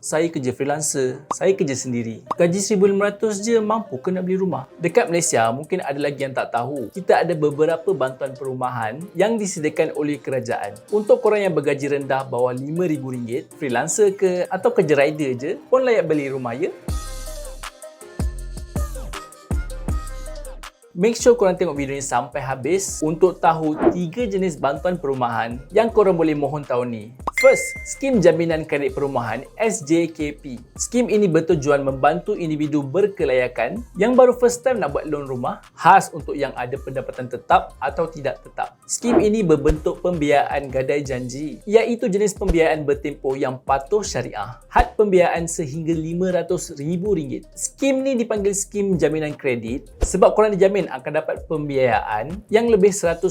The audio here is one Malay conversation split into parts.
Saya kerja freelancer, saya kerja sendiri. Gaji RM1,500 je mampu ke nak beli rumah? Dekat Malaysia, mungkin ada lagi yang tak tahu. Kita ada beberapa bantuan perumahan yang disediakan oleh kerajaan. Untuk korang yang bergaji rendah bawah RM5,000, freelancer ke atau kerja rider je, pun layak beli rumah ya. Make sure korang tengok video ni sampai habis untuk tahu 3 jenis bantuan perumahan yang korang boleh mohon tahun ni. First, Skim Jaminan Kredit Perumahan SJKP. Skim ini bertujuan membantu individu berkelayakan yang baru first time nak buat loan rumah, khas untuk yang ada pendapatan tetap atau tidak tetap. Skim ini berbentuk pembiayaan gadai janji, iaitu jenis pembiayaan bertempoh yang patuh syariah. Had pembiayaan sehingga RM500,000. Skim ni dipanggil Skim Jaminan Kredit sebab korang dijamin akan dapat pembiayaan yang lebih 100%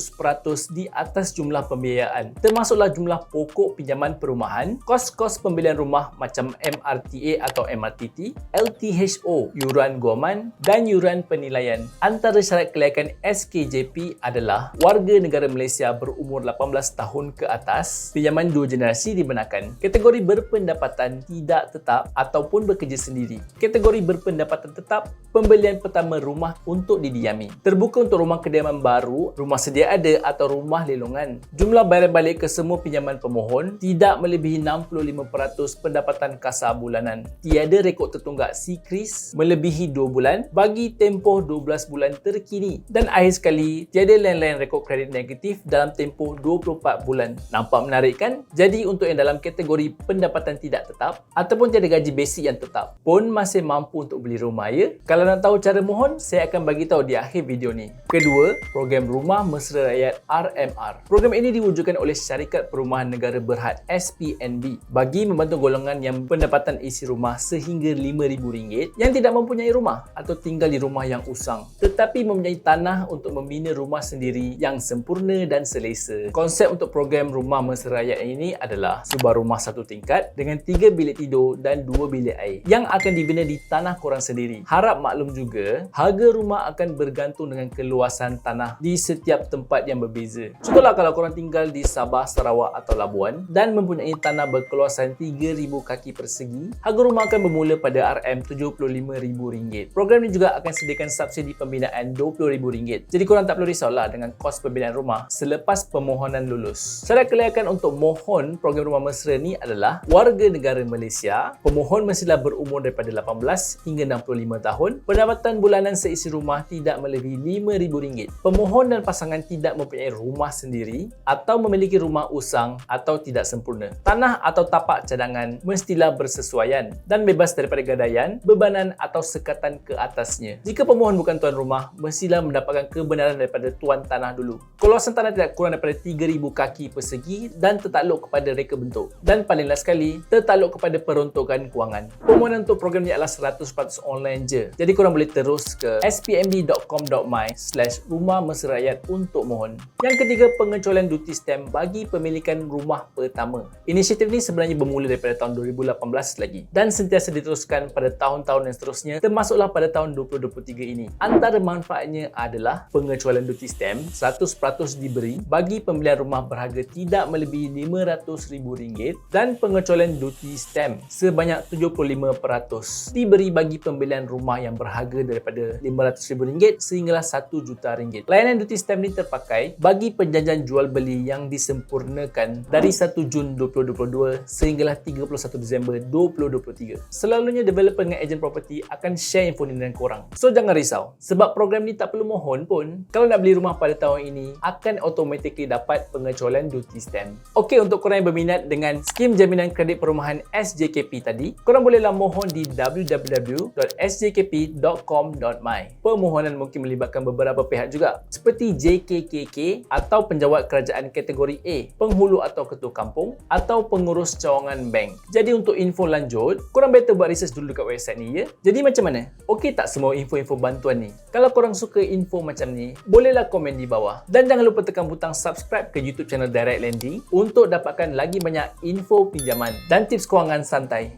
di atas jumlah pembiayaan, termasuklah jumlah pokok pinjaman perumahan, kos-kos pembelian rumah macam MRTA atau MRTT, LTHO, yuran guaman dan yuran penilaian. Antara syarat kelayakan SKJP adalah warga negara Malaysia berumur 18 tahun ke atas, pinjaman 2 generasi dibenarkan, kategori berpendapatan tidak tetap ataupun bekerja sendiri, kategori berpendapatan tetap, pembelian pertama rumah untuk didiami, terbuka untuk rumah kediaman baru, rumah sedia ada atau rumah lelongan. Jumlah bayaran balik ke semua pinjaman pemohon tidak melebihi 65% pendapatan kasar bulanan. Tiada rekod tertunggak SECRIS melebihi 2 bulan bagi tempoh 12 bulan terkini. Dan akhir sekali, tiada lain-lain rekod kredit negatif dalam tempoh 24 bulan. Nampak menarik kan? Jadi untuk yang dalam kategori pendapatan tidak tetap ataupun tiada gaji basic yang tetap pun masih mampu untuk beli rumah ya. Kalau nak tahu cara mohon, saya akan bagi tahu di akhir video ni. Kedua, program Rumah Mesra Rakyat RMR. Program ini diwujudkan oleh Syarikat Perumahan Negara Berhad SPNB bagi membantu golongan yang pendapatan isi rumah sehingga RM5,000 yang tidak mempunyai rumah atau tinggal di rumah yang usang tetapi mempunyai tanah untuk membina rumah sendiri yang sempurna dan selesa. Konsep untuk program Rumah Mesra Rakyat ini adalah sebuah rumah 1 tingkat dengan 3 bilik tidur dan 2 bilik air yang akan dibina di tanah korang sendiri. Harap maklum juga, harga rumah akan bergantung dengan keluasan tanah di setiap tempat yang berbeza. Contohlah kalau korang tinggal di Sabah, Sarawak atau Labuan dan mempunyai tanah berkeluasan 3,000 kaki persegi, harga rumah akan bermula pada RM75,000. Program ini juga akan sediakan subsidi pembinaan RM20,000. Jadi korang tak perlu risaulah dengan kos pembinaan rumah selepas permohonan lulus. Syarat kelayakan untuk mohon program Rumah Mesra ni adalah warga negara Malaysia, pemohon mestilah berumur daripada 18 hingga 65 tahun, pendapatan bulanan seisi rumah tidak melebihi RM5,000, pemohon dan pasangan tidak mempunyai rumah sendiri atau memiliki rumah usang atau tidak sempurna. Tanah atau tapak cadangan mestilah bersesuaian dan bebas daripada gadaian, bebanan atau sekatan ke atasnya. Jika pemohon bukan tuan rumah, mestilah mendapatkan kebenaran daripada tuan tanah dulu. Kawasan tanah tidak kurang daripada 3,000 kaki persegi dan tertakluk kepada reka bentuk. Dan paling last sekali, tertakluk kepada peruntukan kewangan. Permohonan untuk program ini adalah 100% online je. Jadi korang boleh terus ke spmb.com.my/rumah mesra rakyat untuk mohon. Yang ketiga, pengecualian duty stamp bagi pemilikan rumah pertama. Inisiatif ini sebenarnya bermula daripada tahun 2018 lagi dan sentiasa diteruskan pada tahun-tahun yang seterusnya, termasuklah pada tahun 2023 ini. Antara manfaatnya adalah pengecualian duty stamp 100% diberi bagi pembelian rumah berharga tidak melebihi RM500,000 dan pengecualian duty stamp sebanyak 75% diberi bagi pembelian rumah yang berharga daripada RM500,000 sehinggalah RM1,000,000. Layanan duty stamp ini terpakai bagi perjanjian jual beli yang disempurnakan dari 1 Jun 2022 sehinggalah 31 Disember 2023. Selalunya developer dengan ejen property akan share info ni dengan korang. So jangan risau, sebab program ni tak perlu mohon pun. Kalau nak beli rumah pada tahun ini, akan automatically dapat pengecualian duty stamp. Okey, untuk korang yang berminat dengan Skim Jaminan Kredit Perumahan SJKP tadi, korang bolehlah mohon di www.sjkp.com.my. Permohonan mungkin melibatkan beberapa pihak juga, seperti JKKK atau penjawat kerajaan kategori A, penghulu atau ketua kampung, atau pengurus cawangan bank. Jadi untuk info lanjut, korang better buat research dulu dekat website ni ya. Jadi macam mana? Okey tak semua info-info bantuan ni? Kalau korang suka info macam ni, bolehlah komen di bawah. Dan jangan lupa tekan butang subscribe ke YouTube channel Direct Lending untuk dapatkan lagi banyak info pinjaman dan tips kewangan santai.